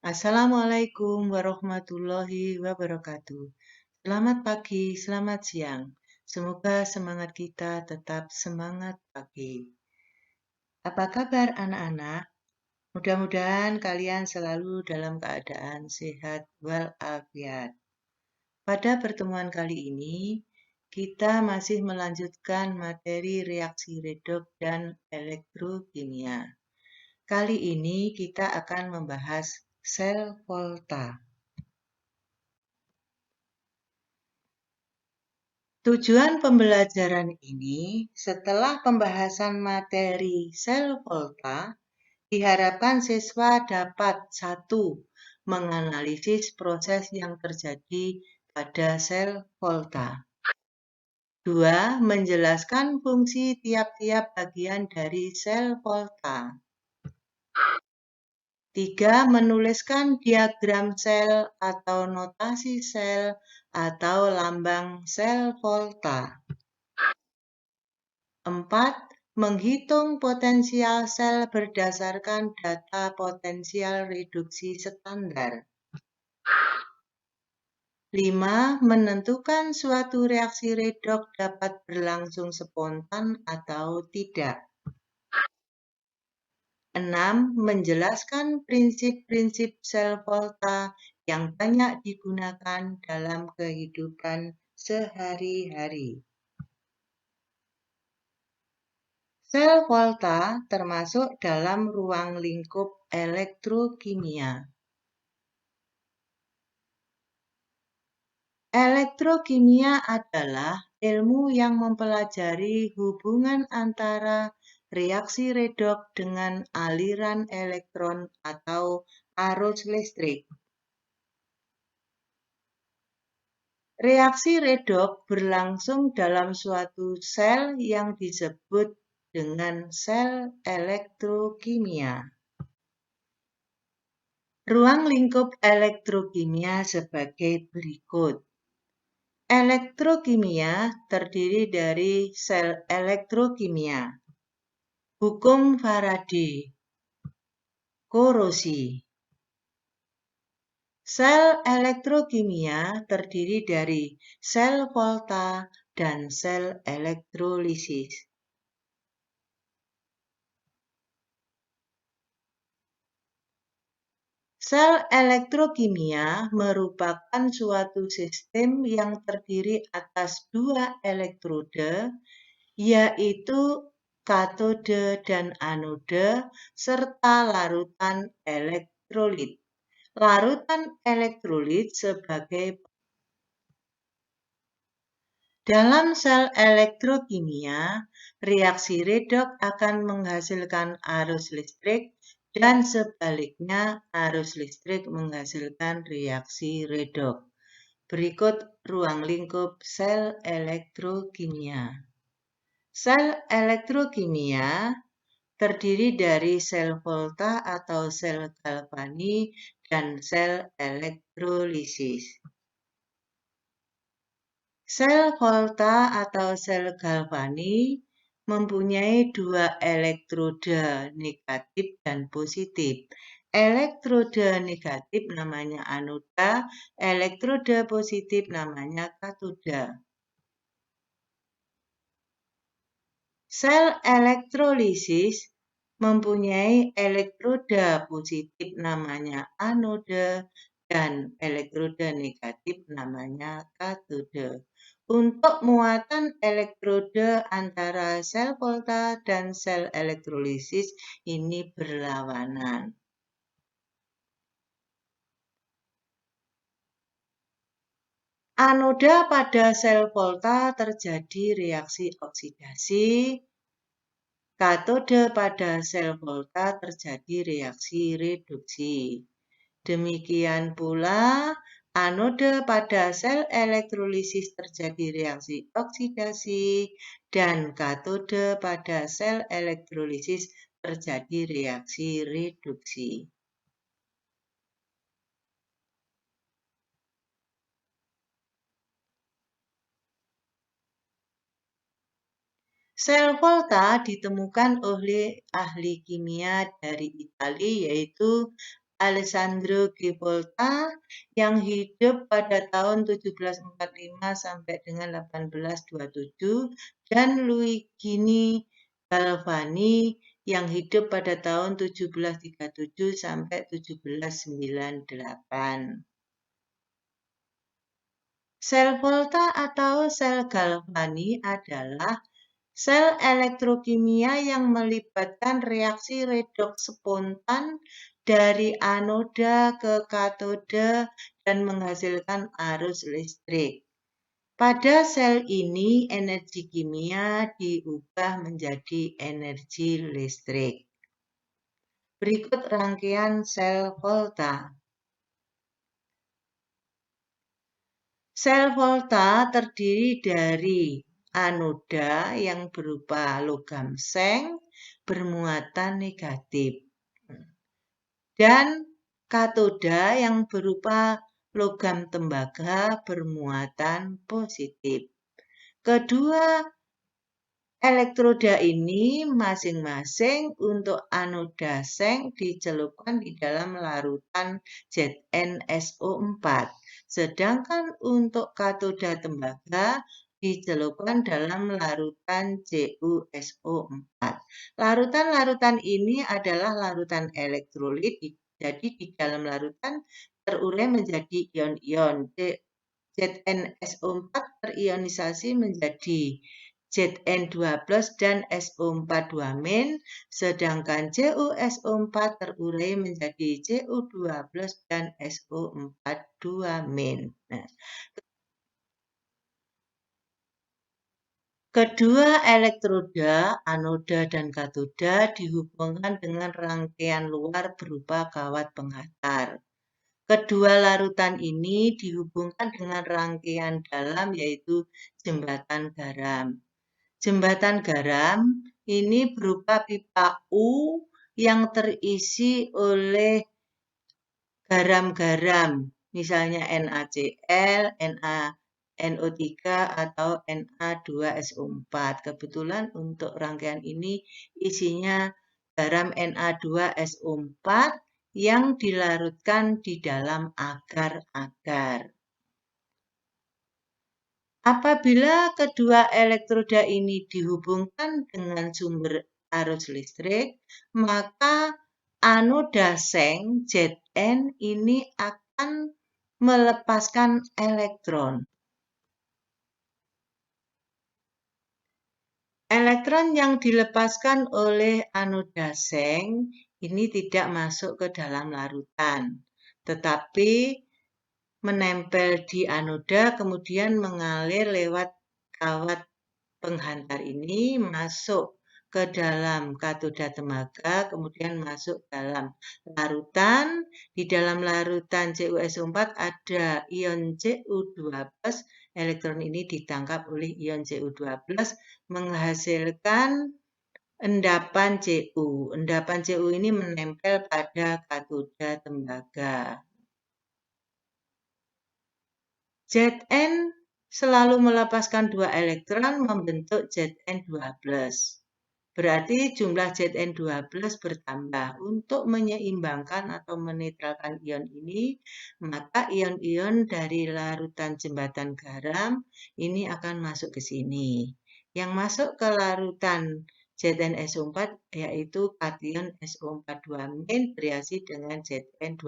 Assalamualaikum warahmatullahi wabarakatuh. Selamat pagi, selamat siang. Semoga semangat kita tetap semangat pagi. Apa kabar anak-anak? Mudah-mudahan kalian selalu dalam keadaan sehat walafiat. Pada pertemuan kali ini, kita masih melanjutkan materi reaksi redoks dan elektrokimia. Kali ini kita akan membahas sel Volta. Tujuan pembelajaran ini, setelah pembahasan materi sel Volta, diharapkan siswa dapat 1. Menganalisis proses yang terjadi pada sel Volta. 2. Menjelaskan fungsi tiap-tiap bagian dari sel Volta. 3. Menuliskan diagram sel atau notasi sel atau lambang sel Volta. 4. Menghitung potensial sel berdasarkan data potensial reduksi standar. 5. Menentukan suatu reaksi redoks dapat berlangsung spontan atau tidak. 6. Menjelaskan prinsip-prinsip sel Volta yang banyak digunakan dalam kehidupan sehari-hari. Sel Volta termasuk dalam ruang lingkup elektrokimia. Elektrokimia adalah ilmu yang mempelajari hubungan antara reaksi redoks dengan aliran elektron atau arus listrik. Reaksi redoks berlangsung dalam suatu sel yang disebut dengan sel elektrokimia. Ruang lingkup elektrokimia sebagai berikut. Elektrokimia terdiri dari sel elektrokimia, hukum Faraday, korosi. Sel elektrokimia terdiri dari sel Volta dan sel elektrolisis. Sel elektrokimia merupakan suatu sistem yang terdiri atas 2 elektrode, yaitu katode dan anode, serta larutan elektrolit. Larutan elektrolit sebagai dalam sel elektrokimia, reaksi redoks akan menghasilkan arus listrik dan sebaliknya arus listrik menghasilkan reaksi redoks. Berikut ruang lingkup sel elektrokimia. Sel elektrokimia terdiri dari sel Volta atau sel Galvani dan sel elektrolisis. Sel Volta atau sel Galvani mempunyai 2 elektroda negatif dan positif. Elektroda negatif namanya anoda, elektroda positif namanya katoda. Sel elektrolisis mempunyai elektroda positif namanya anoda dan elektroda negatif namanya katoda. Untuk muatan elektroda antara sel Volta dan sel elektrolisis ini berlawanan. Anoda pada sel Volta terjadi reaksi oksidasi. Katode pada sel Volta terjadi reaksi reduksi. Demikian pula, anode pada sel elektrolisis terjadi reaksi oksidasi dan katode pada sel elektrolisis terjadi reaksi reduksi. Sel Volta ditemukan oleh ahli kimia dari Italia yaitu Alessandro G. Volta yang hidup pada tahun 1745 sampai dengan 1827 dan Luigini Galvani yang hidup pada tahun 1737 sampai 1798. Sel Volta atau sel Galvani adalah sel elektrokimia yang melibatkan reaksi redoks spontan dari anoda ke katoda dan menghasilkan arus listrik. Pada sel ini, energi kimia diubah menjadi energi listrik. Berikut rangkaian sel Volta. Sel Volta terdiri dari anoda yang berupa logam seng bermuatan negatif dan katoda yang berupa logam tembaga bermuatan positif. Kedua elektroda ini masing-masing untuk anoda seng dicelupkan di dalam larutan ZnSO4. Sedangkan untuk katoda tembaga dicelupkan dalam larutan CuSO4. Larutan-larutan ini adalah larutan elektrolit, jadi di dalam larutan terurai menjadi ion-ion. ZnSO4 terionisasi menjadi Zn2+ dan SO4 2-, sedangkan CuSO4 terurai menjadi Cu2+ dan SO4 2-. Nah, kedua elektroda, anoda dan katoda, dihubungkan dengan rangkaian luar berupa kawat penghantar. Kedua larutan ini dihubungkan dengan rangkaian dalam yaitu jembatan garam. Jembatan garam ini berupa pipa U yang terisi oleh garam-garam, misalnya NaCl, NaNO3, atau Na2SO4. Kebetulan untuk rangkaian ini isinya garam Na2SO4 yang dilarutkan di dalam agar-agar. Apabila kedua elektroda ini dihubungkan dengan sumber arus listrik, maka anoda seng Zn ini akan melepaskan elektron. Elektron yang dilepaskan oleh anoda seng ini tidak masuk ke dalam larutan, tetapi menempel di anoda kemudian mengalir lewat kawat penghantar ini masuk ke dalam katoda tembaga, kemudian masuk dalam larutan. Di dalam larutan CuSO4 ada ion Cu2+, elektron ini ditangkap oleh ion Cu2+, menghasilkan endapan Cu. Endapan Cu ini menempel pada katoda tembaga. Zn selalu melepaskan 2 elektron membentuk Zn2+. Berarti jumlah Zn2+ bertambah. Untuk menyeimbangkan atau menetralkan ion ini, maka ion-ion dari larutan jembatan garam ini akan masuk ke sini. Yang masuk ke larutan ZnSO4 yaitu kation SO4 2- bereaksi dengan Zn2+.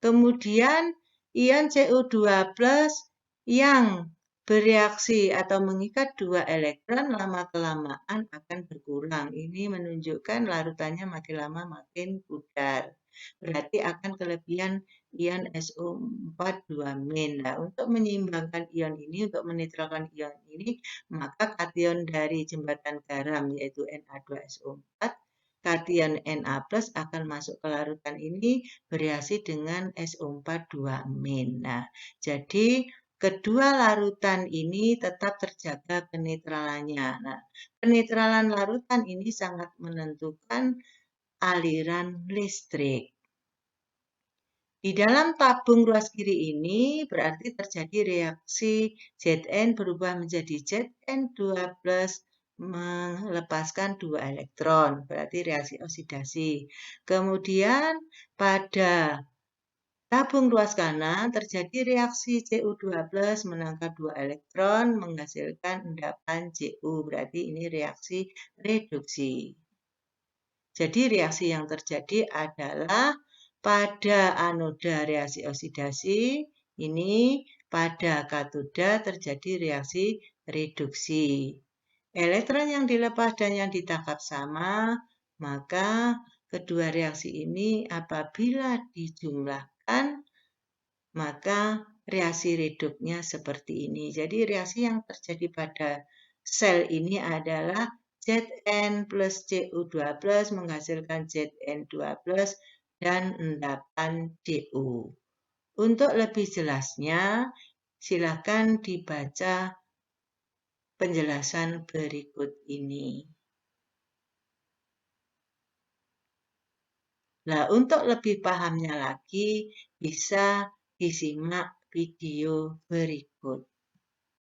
Kemudian ion Cu2+ yang bereaksi atau mengikat 2 elektron lama-kelamaan akan berkurang. Ini menunjukkan larutannya makin lama makin pudar. Berarti akan kelebihan ion SO4 2-. Nah, untuk menyeimbangkan ion ini, untuk menetralkan ion ini, maka kation dari jembatan garam yaitu Na2SO4, kation Na+ akan masuk ke larutan ini bereaksi dengan SO4 2-. Nah, jadi kedua larutan ini tetap terjaga kenetralannya. Nah, kenetralan larutan ini sangat menentukan aliran listrik. Di dalam tabung ruas kiri ini berarti terjadi reaksi Zn berubah menjadi Zn2+ melepaskan 2 elektron, berarti reaksi oksidasi. Kemudian pada tabung ruas kanan terjadi reaksi Cu2+ menangkap 2 elektron menghasilkan endapan Cu, berarti ini reaksi reduksi. Jadi reaksi yang terjadi adalah pada anoda reaksi oksidasi, ini pada katoda terjadi reaksi reduksi. Elektron yang dilepas dan yang ditangkap sama, maka kedua reaksi ini apabila dijumlahkan, maka reaksi reduknya seperti ini. Jadi reaksi yang terjadi pada sel ini adalah Zn plus Cu2+ menghasilkan Zn2+ dan endapan Cu. Untuk lebih jelasnya, silakan dibaca penjelasan berikut ini. Nah, untuk lebih pahamnya lagi, bisa disimak video berikut.